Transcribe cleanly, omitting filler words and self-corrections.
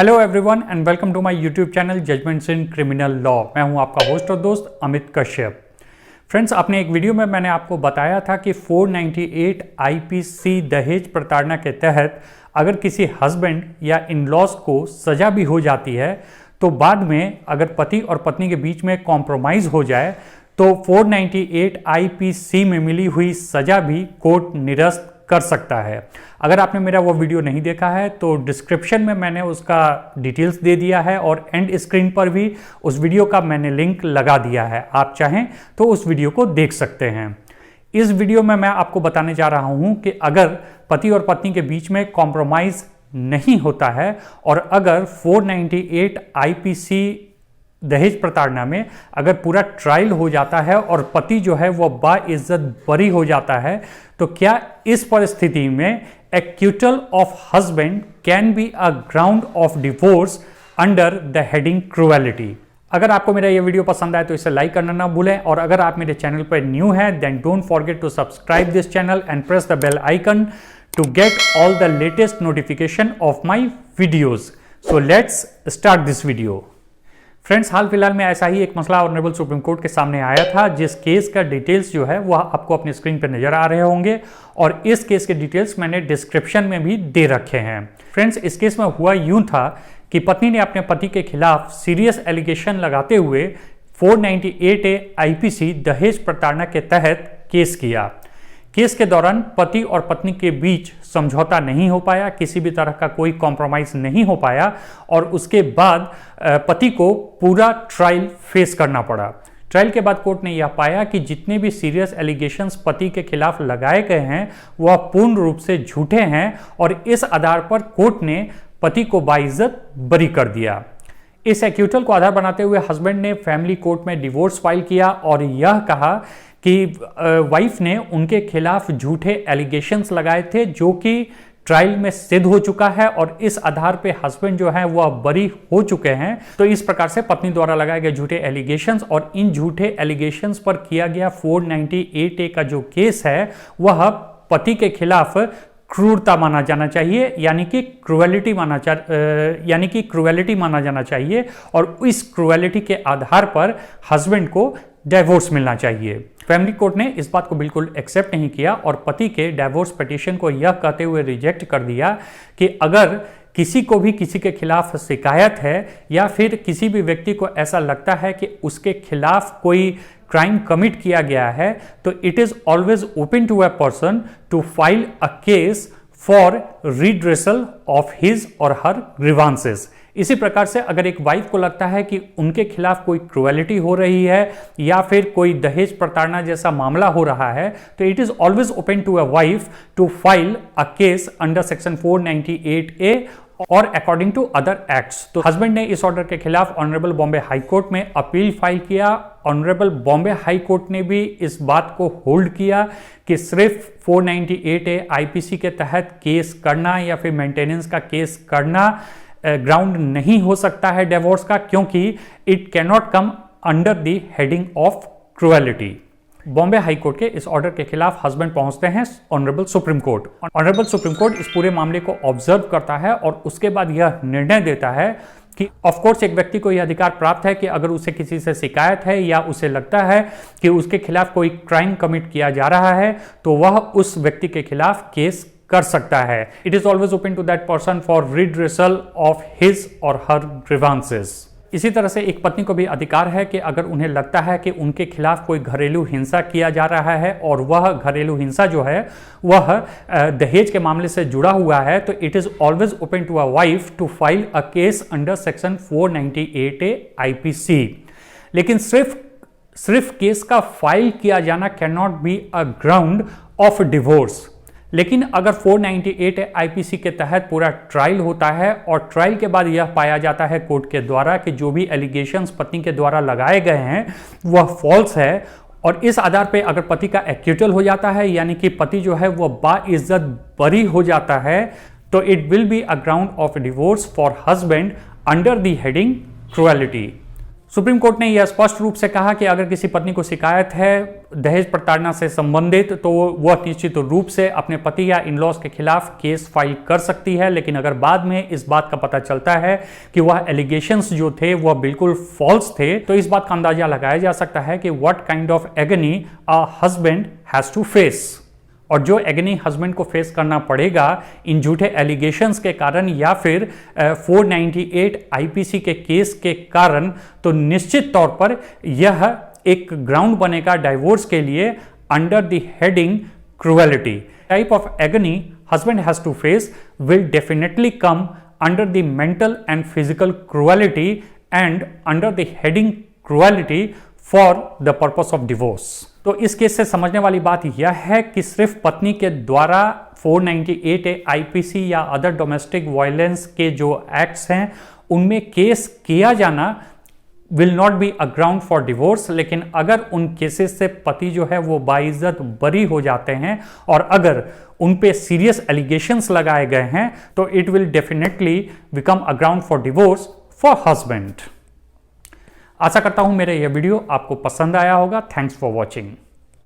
Hello everyone and welcome to my YouTube channel judgments in criminal law. मैं हूं आपका host और दोस्त अमित कश्यप। फ्रेंड्स, अपने एक वीडियो में मैंने आपको बताया था कि 498 आईपीसी दहेज प्रताड़ना के तहत अगर किसी हस्बैंड या इन लॉज को सज़ा भी हो जाती है तो बाद में अगर पति और पत्नी के बीच में कॉम्प्रोमाइज़ हो जाए तो 498 आईपीसी में मिली हुई सज़ा भी कोर्ट निरस्त कर सकता है। अगर आपने मेरा वो वीडियो नहीं देखा है तो डिस्क्रिप्शन में मैंने उसका डिटेल्स दे दिया है और एंड स्क्रीन पर भी उस वीडियो का मैंने लिंक लगा दिया है। आप चाहें तो उस वीडियो को देख सकते हैं। इस वीडियो में मैं आपको बताने जा रहा हूं कि अगर पति और पत्नी के बीच में कॉम्प्रोमाइज़ नहीं होता है और अगर 498 आईपीसी दहेज प्रताड़ना में अगर पूरा ट्रायल हो जाता है और पति जो है वह बाइज्जत बरी हो जाता है तो क्या इस परिस्थिति में acquittal of husband can be a ground of divorce under the heading cruelty. अगर आपको मेरा ये वीडियो पसंद आए तो इसे लाइक करना ना भूलें और अगर आप मेरे चैनल पर न्यू हैं then don't forget to subscribe this channel and press the bell icon to get all the latest notification of my videos. So let's start this video. Friends, हाल फिलहाल में ऐसा ही एक मसला ऑनरेबल सुप्रीम कोर्ट के सामने आया था जिस केस का डिटेल्स जो है वह आपको अपनी स्क्रीन पर नजर आ रहे होंगे और इस केस के डिटेल्स मैंने डिस्क्रिप्शन में भी दे रखे हैं। फ्रेंड्स, इस केस में हुआ यूं था कि पत्नी ने अपने पति के खिलाफ सीरियस एलिगेशन लगाते हुए 498 आईपीसी दहेज प्रताड़ना के तहत केस किया। केस के दौरान पति और पत्नी के बीच समझौता नहीं हो पाया, किसी भी तरह का कोई कॉम्प्रोमाइज़ नहीं हो पाया और उसके बाद पति को पूरा ट्रायल फेस करना पड़ा। ट्रायल के बाद कोर्ट ने यह पाया कि जितने भी सीरियस एलिगेशंस पति के खिलाफ लगाए गए हैं वह पूर्ण रूप से झूठे हैं और इस आधार पर कोर्ट ने पति को बाइज्जत बरी कर दिया। इस एक्यूटल को आधार बनाते हुए हस्बैंड ने फैमिली कोर्ट में डिवोर्स फाइल किया और यह कहा कि वाइफ ने उनके खिलाफ झूठे एलिगेशंस लगाए थे जो कि ट्रायल में सिद्ध हो चुका है और इस आधार पे हस्बैंड जो है वह बरी हो चुके हैं। तो इस प्रकार से पत्नी द्वारा लगाए गए झूठे एलिगेशंस और इन झूठे एलिगेशंस पर किया गया 498 का जो केस है वह पति के खिलाफ क्रूरता माना जाना चाहिए, यानी कि क्रूएलिटी माना जाना चाहिए और इस क्रूएलिटी के आधार पर हस्बैंड को डिवोर्स मिलना चाहिए। फैमिली कोर्ट ने इस बात को बिल्कुल एक्सेप्ट नहीं किया और पति के डिवोर्स पिटीशन को यह कहते हुए रिजेक्ट कर दिया कि अगर किसी को भी किसी के खिलाफ शिकायत है या फिर किसी भी व्यक्ति को ऐसा लगता है कि उसके खिलाफ कोई क्राइम कमिट किया गया है तो it is always open to a person to file a case for redressal of his or her grievances. इसी प्रकार से अगर एक वाइफ को लगता है कि उनके खिलाफ कोई क्रूएलिटी हो रही है या फिर कोई दहेज प्रताड़ना जैसा मामला हो रहा है तो it is always open to a wife to file a case under section 498A और अकॉर्डिंग टू अदर एक्ट्स। तो हस्बैंड ने इस ऑर्डर के खिलाफ ऑनरेबल बॉम्बे हाई कोर्ट में अपील फाइल किया। ऑनरेबल बॉम्बे हाई कोर्ट ने भी इस बात को होल्ड किया कि सिर्फ 498A आईपीसी के तहत केस करना या फिर मेंटेनेंस का केस करना ग्राउंड नहीं हो सकता है डिवोर्स का, क्योंकि it can not come under the heading of cruelty. Bombay high court के इस ऑर्डर के खिलाफ हस्बैंड पहुंचते हैं honourable supreme court. Honourable supreme court इस पूरे मामले को ऑब्जर्व करता है और उसके बाद यह निर्णय देता है कि ऑफ कोर्स एक व्यक्ति को यह अधिकार प्राप्त है कि अगर उसे किसी से शिकायत है या उसे लगता है कि उसके खिलाफ कोई क्राइम कमिट किया जा रहा है तो वह उस व्यक्ति के खिलाफ केस कर सकता है। It is always open to that person for redressal of his or her grievances. इसी तरह से एक पत्नी को भी अधिकार है कि अगर उन्हें लगता है कि उनके खिलाफ कोई घरेलू हिंसा किया जा रहा है और वह घरेलू हिंसा जो है वह दहेज के मामले से जुड़ा हुआ है तो it is always open to a wife to file a case under section 498A IPC. लेकिन सिर्फ केस का फाइल किया जाना can not be a ground of divorce. लेकिन अगर 498 आईपीसी के तहत पूरा ट्रायल होता है और ट्रायल के बाद यह पाया जाता है कोर्ट के द्वारा कि जो भी एलिगेशंस पत्नी के द्वारा लगाए गए हैं वह फॉल्स है और इस आधार पे अगर पति का एक्यूटल हो जाता है यानी कि पति जो है वह बाइज्जत बरी हो जाता है तो it will be a ground of divorce for husband under the heading cruelty. Supreme court ने यह स्पष्ट रूप से कहा कि अगर किसी पत्नी को शिकायत है दहेज प्रताड़ना से संबंधित तो वह निश्चित रूप से अपने पति या इन-लॉज के खिलाफ केस फाइल कर सकती है, लेकिन अगर बाद में इस बात का पता चलता है कि वह एलिगेशंस जो थे वह बिल्कुल फॉल्स थे, तो इस बात का अंदाजा लगाया जा सकता है कि what kind of agony a husband has to face. और जो एगनी हस्बैंड को फेस करना पड़ेगा इन झूठे एलिगेशंस के कारण या फिर 498 आईपीसी के केस के कारण, तो निश्चित तौर पर यह एक ग्राउंड बनेगा डाइवोर्स के लिए under the heading cruelty. Type of agony husband has to face will definitely come under the mental and physical cruelty and under the heading cruelty for the purpose of divorce. तो इस case से समझने वाली बात यह है कि सिर्फ पत्नी के द्वारा 498 आईपीसी या अदर डोमेस्टिक वायलेंस के जो एक्ट्स हैं उनमें केस किया जाना will not be a ground for divorce, लेकिन अगर उन केसेस से पति जो है वो बाइज्जत बरी हो जाते हैं और अगर उन पे सीरियस एलिगेशंस लगाए गए हैं तो it will definitely become a ground for divorce for husband. आशा करता हूं मेरा यह वीडियो आपको पसंद आया होगा। Thanks for watching.